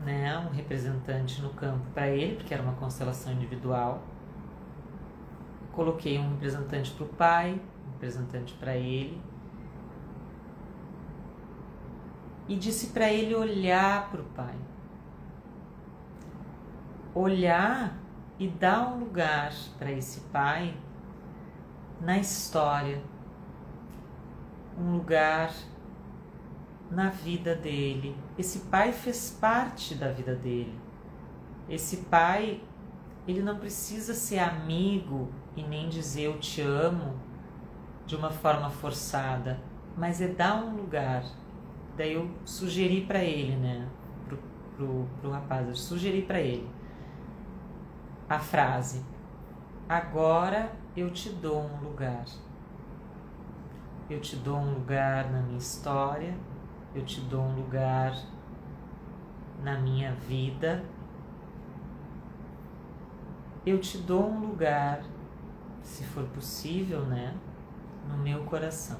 S1: né, um representante no campo para ele, porque era uma constelação individual. Coloquei um representante para o pai, um representante para ele. E disse para ele olhar para o pai. Olhar e dar um lugar para esse pai na história, um lugar na vida dele. Esse pai fez parte da vida dele. Esse pai, ele não precisa ser amigo e nem dizer eu te amo de uma forma forçada, mas é dar um lugar. Daí eu sugeri para ele, né, pro rapaz, eu sugeri para ele a frase: agora eu te dou um lugar. Eu te dou um lugar na minha história, eu te dou um lugar na minha vida, eu te dou um lugar, se for possível, né, no meu coração.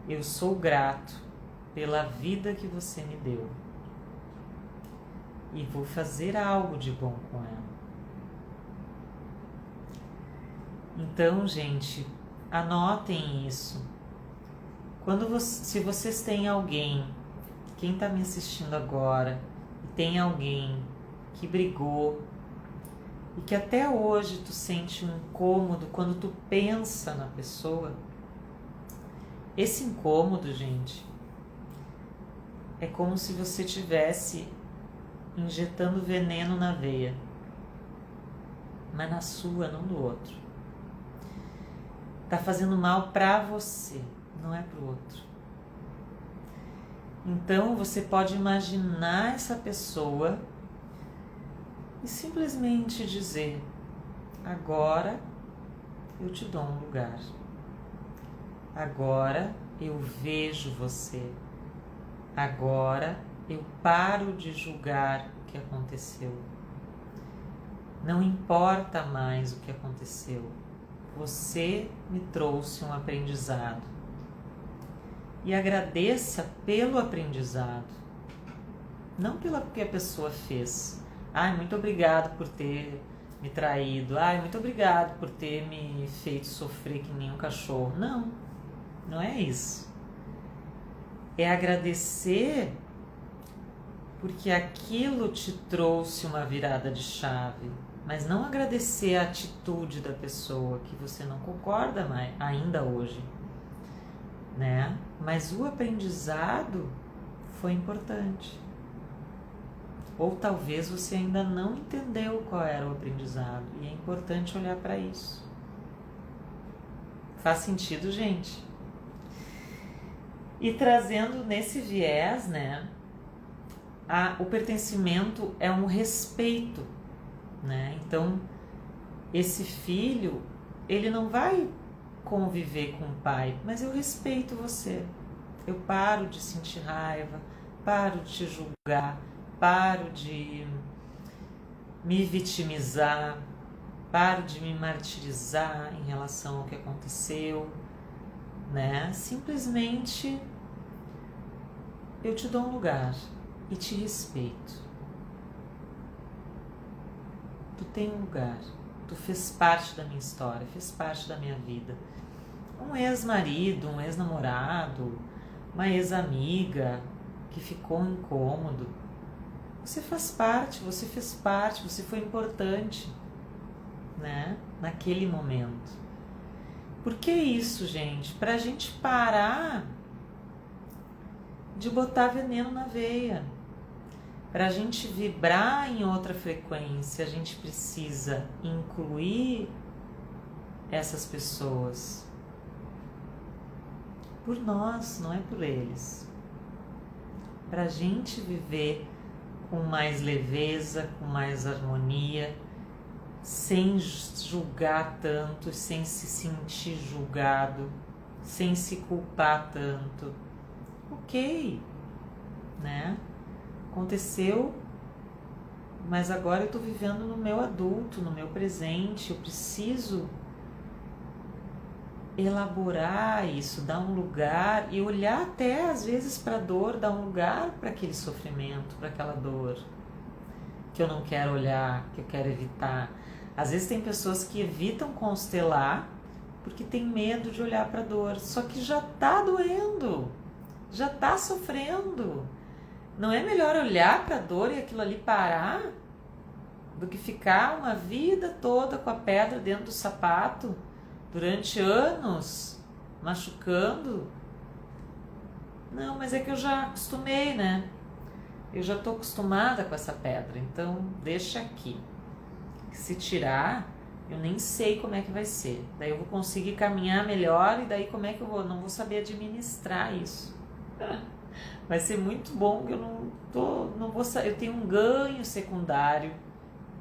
S1: Eu sou grato pela vida que você me deu e vou fazer algo de bom com ela. Então, gente, anotem isso. Se vocês têm alguém, quem está me assistindo agora, e tem alguém que brigou e que até hoje tu sente um incômodo quando tu pensa na pessoa, esse incômodo, gente, é como se você tivesse injetando veneno na veia, mas na sua, não do outro. Tá fazendo mal pra você, não é pro outro. Então você pode imaginar essa pessoa e simplesmente dizer: agora eu te dou um lugar. Agora eu vejo você. Agora eu paro de julgar o que aconteceu. Não importa mais o que aconteceu. Você me trouxe um aprendizado. E agradeça pelo aprendizado. Não pelo que a pessoa fez. Ai, muito obrigado por ter me traído. Ai, muito obrigado por ter me feito sofrer que nem um cachorro. Não, não é isso. É agradecer porque aquilo te trouxe uma virada de chave. mas não agradecer a atitude da pessoa que você não concorda mais, ainda hoje, né? Mas o aprendizado foi importante. Ou talvez você ainda não entendeu qual era o aprendizado e é importante olhar para isso. Faz sentido, gente? E trazendo nesse viés, né? O pertencimento é um respeito, né? Então, esse filho, ele não vai conviver com o pai, mas eu respeito você. Eu paro de sentir raiva, paro de te julgar, paro de me vitimizar, paro de me martirizar em relação ao que aconteceu, né? Simplesmente eu te dou um lugar e te respeito. Tu tem um lugar, tu fez parte da minha história, fez parte da minha vida. Um ex-marido, um ex-namorado, uma ex-amiga que ficou incômodo. Você faz parte, você fez parte, você foi importante, né? Naquele momento. Por que isso, gente? Pra gente parar de botar veneno na veia. Pra gente vibrar em outra frequência, a gente precisa incluir essas pessoas. Por nós, não é por eles. Pra gente viver com mais leveza, com mais harmonia, sem julgar tanto, sem se sentir julgado, sem se culpar tanto. Ok, né? Aconteceu, mas agora eu tô vivendo no meu adulto, no meu presente, eu preciso elaborar isso, dar um lugar e olhar até às vezes para a dor, dar um lugar para aquele sofrimento, para aquela dor que eu não quero olhar, que eu quero evitar. Às vezes tem pessoas que evitam constelar porque tem medo de olhar para a dor, só que já tá doendo, já tá sofrendo. Não é melhor olhar para a dor e aquilo ali parar do que ficar uma vida toda com a pedra dentro do sapato durante anos, machucando? Não, mas é que eu já acostumei, né? Eu já estou acostumada com essa pedra, então deixa aqui. Se tirar, eu nem sei como é que vai ser. Daí eu vou conseguir caminhar melhor e daí como é que eu vou? Não vou saber administrar isso. Vai ser muito bom que eu não vou, eu tenho um ganho secundário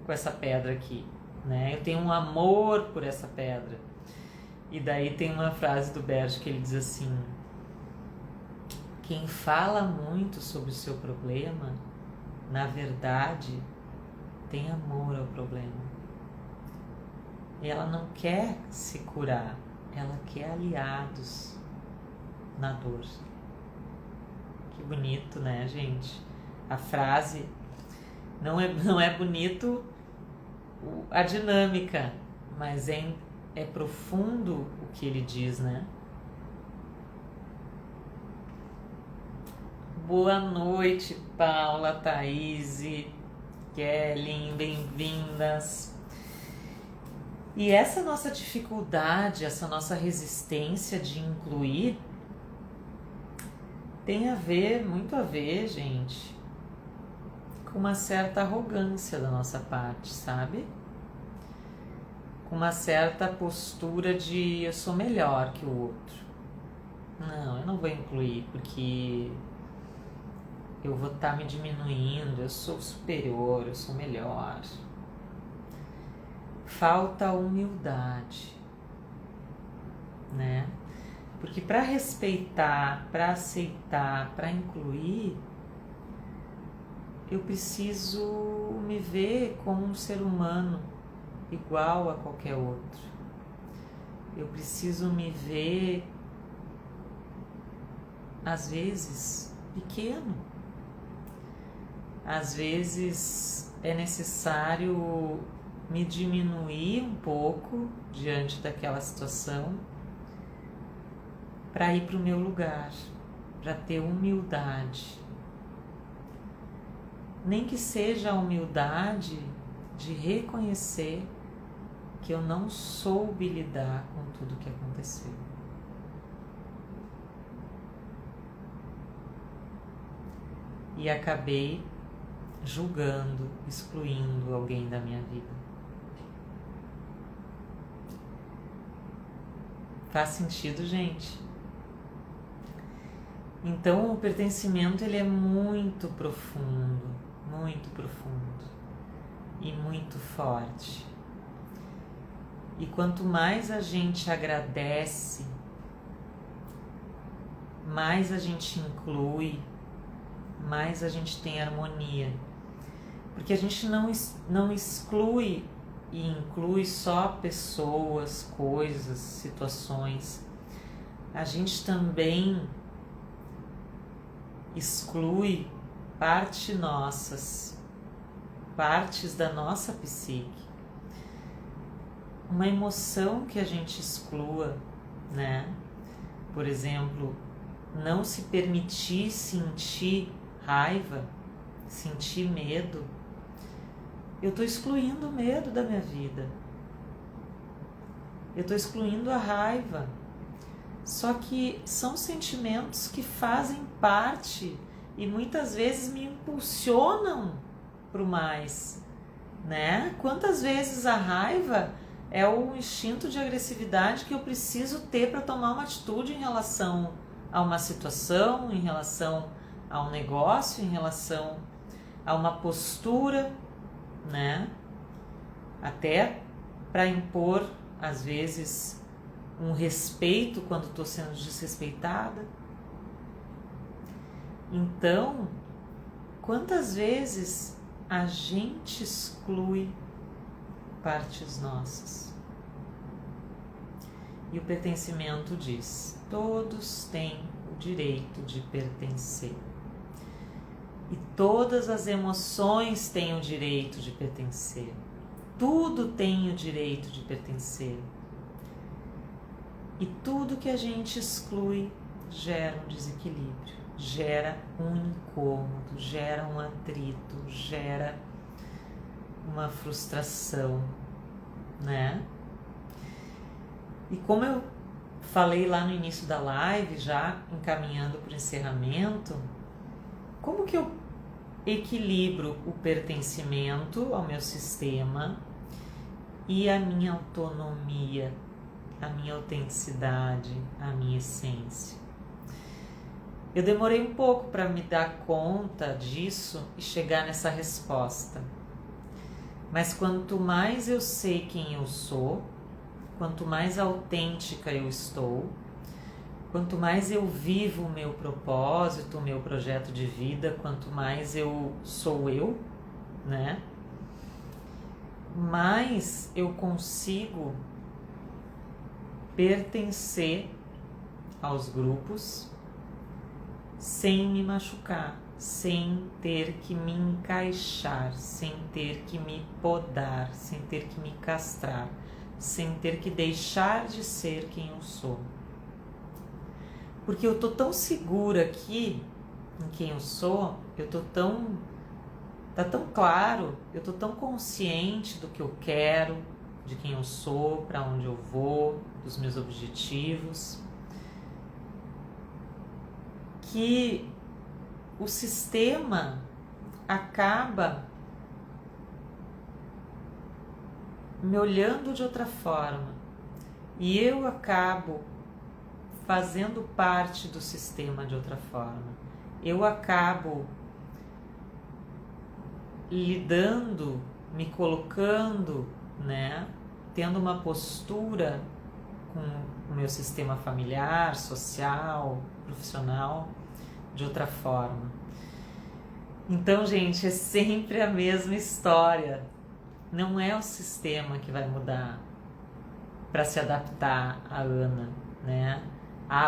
S1: com essa pedra aqui, né? Eu tenho um amor por essa pedra. E daí tem uma frase do Bert que ele diz assim: quem fala muito sobre o seu problema, na verdade, tem amor ao problema. E ela não quer se curar, ela quer aliados na dor. Que bonito, né, gente? A frase não é bonito a dinâmica, mas é profundo o que ele diz, né? Boa noite, Paula, Thaís, Kelly, bem-vindas. E essa nossa dificuldade, essa nossa resistência de incluir, tem muito a ver, gente, com uma certa arrogância da nossa parte, sabe? Com uma certa postura de eu sou melhor que o outro. Não, eu não vou incluir porque eu vou estar me diminuindo, eu sou superior, eu sou melhor. Falta humildade, né? Porque para respeitar, para aceitar, para incluir, eu preciso me ver como um ser humano igual a qualquer outro. Eu preciso me ver, às vezes, pequeno. Às vezes é necessário me diminuir um pouco diante daquela situação para ir para o meu lugar, para ter humildade. Nem que seja a humildade de reconhecer que eu não soube lidar com tudo que aconteceu. E acabei julgando, excluindo alguém da minha vida. Faz sentido, gente? Então o pertencimento ele é muito profundo e muito forte. E quanto mais a gente agradece, mais a gente inclui, mais a gente tem harmonia. Porque a gente não exclui e inclui só pessoas, coisas, situações. A gente também exclui partes da nossa psique. Uma emoção que a gente exclua, né? Por exemplo, não se permitir sentir raiva, sentir medo. Eu estou excluindo o medo da minha vida. Eu estou excluindo a raiva. Só que são sentimentos que fazem parte e muitas vezes me impulsionam para o mais, né? Quantas vezes a raiva é o instinto de agressividade que eu preciso ter para tomar uma atitude em relação a uma situação, em relação a um negócio, em relação a uma postura, né? Até para impor, às vezes, um respeito quando estou sendo desrespeitada. Então, quantas vezes a gente exclui partes nossas? E o pertencimento diz: todos têm o direito de pertencer. E todas as emoções têm o direito de pertencer. Tudo tem o direito de pertencer. E tudo que a gente exclui gera um desequilíbrio, gera um incômodo, gera um atrito, gera uma frustração, né? E como eu falei lá no início da live, já encaminhando para o encerramento, como que eu equilibro o pertencimento ao meu sistema e a minha autonomia, a minha autenticidade, a minha essência? Eu demorei um pouco para me dar conta disso e chegar nessa resposta. Mas quanto mais eu sei quem eu sou, quanto mais autêntica eu estou, quanto mais eu vivo o meu propósito, o meu projeto de vida, quanto mais eu sou eu, né? Mais eu consigo pertencer aos grupos sem me machucar, sem ter que me encaixar, sem ter que me podar, sem ter que me castrar, sem ter que deixar de ser quem eu sou. Porque eu tô tão segura aqui em quem eu sou, tá tão claro, eu tô tão consciente do que eu quero, de quem eu sou, para onde eu vou, dos meus objetivos, que o sistema acaba me olhando de outra forma e eu acabo fazendo parte do sistema de outra forma. Eu acabo lidando, me colocando, né, tendo uma postura com o meu sistema familiar, social, profissional, de outra forma. Então, gente, é sempre a mesma história. Não é o sistema que vai mudar para se adaptar a Ana, né?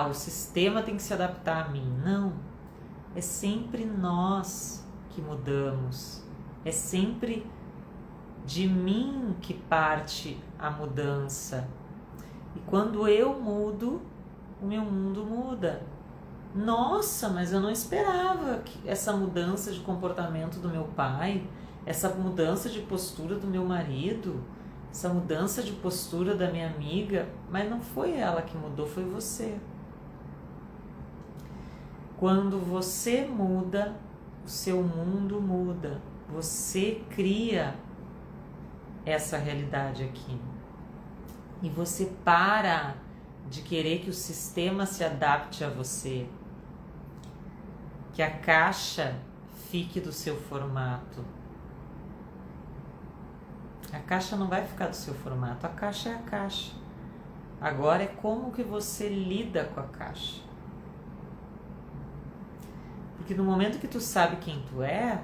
S1: O sistema tem que se adaptar a mim. Não. É sempre nós que mudamos. É sempre de mim que parte a mudança. E quando eu mudo, o meu mundo muda. Nossa, mas eu não esperava que essa mudança de comportamento do meu pai, essa mudança de postura do meu marido, essa mudança de postura da minha amiga, mas não foi ela que mudou, foi você. Quando você muda, o seu mundo muda. Você cria essa realidade aqui. E você para de querer que o sistema se adapte a você. Que a caixa fique do seu formato. A caixa não vai ficar do seu formato, a caixa é a caixa. Agora é como que você lida com a caixa. Porque no momento que tu sabe quem tu é,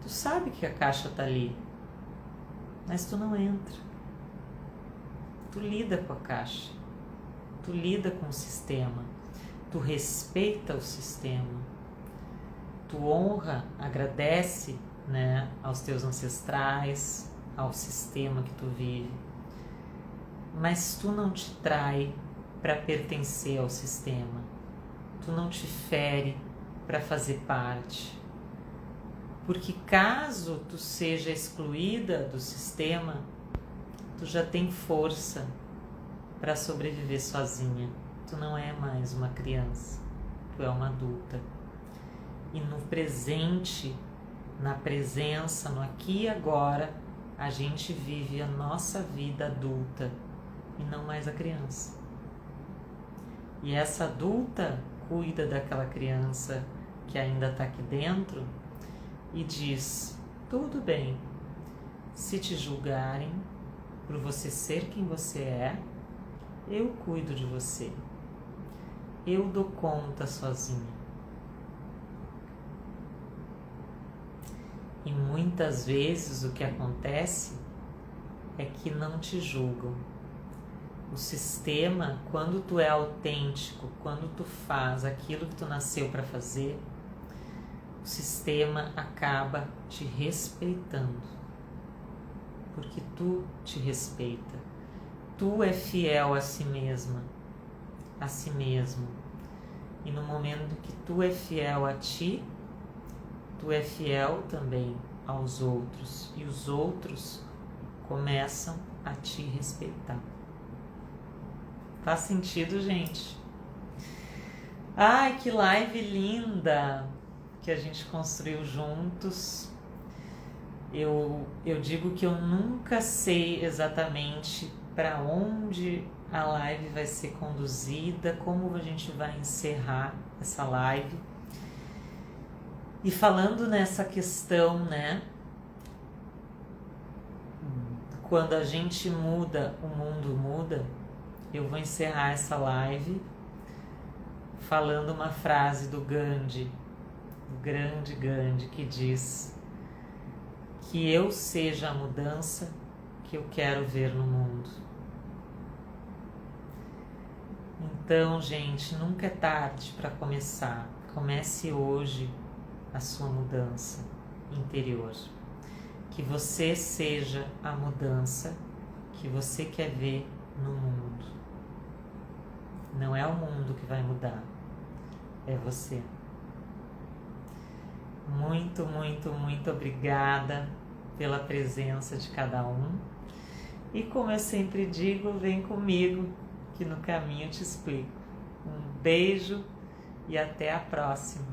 S1: tu sabe que a caixa tá ali, mas tu não entra. Tu lida com a caixa, tu lida com o sistema, tu respeita o sistema, tu honra, agradece, né, aos teus ancestrais, ao sistema que tu vive, mas tu não te trai para pertencer ao sistema, tu não te fere para fazer parte, porque caso tu seja excluída do sistema, tu já tem força para sobreviver sozinha. Tu não é mais uma criança, tu é uma adulta. E no presente, na presença, no aqui e agora, a gente vive a nossa vida adulta e não mais a criança. E essa adulta cuida daquela criança que ainda está aqui dentro e diz: tudo bem, se te julgarem por você ser quem você é, eu cuido de você, eu dou conta sozinha. E muitas vezes o que acontece é que não te julgam. O sistema, quando tu é autêntico, quando tu faz aquilo que tu nasceu para fazer, o sistema acaba te respeitando, porque tu te respeita. Tu é fiel a si mesma, a si mesmo. E no momento que tu é fiel a ti, tu é fiel também aos outros. E os outros começam a te respeitar. Faz sentido, gente? Ai, que live linda que a gente construiu juntos. Eu digo que eu nunca sei exatamente para onde a live vai ser conduzida, como a gente vai encerrar essa live. E falando nessa questão, né? Quando a gente muda, o mundo muda. Eu vou encerrar essa live falando uma frase do Gandhi, do grande Gandhi, que diz: que eu seja a mudança que eu quero ver no mundo. Então, gente, nunca é tarde para começar. Comece hoje a sua mudança interior. Que você seja a mudança que você quer ver no mundo. Não é o mundo que vai mudar, é você. Muito, muito, muito obrigada pela presença de cada um. E como eu sempre digo, vem comigo, que no caminho eu te explico. Um beijo e até a próxima.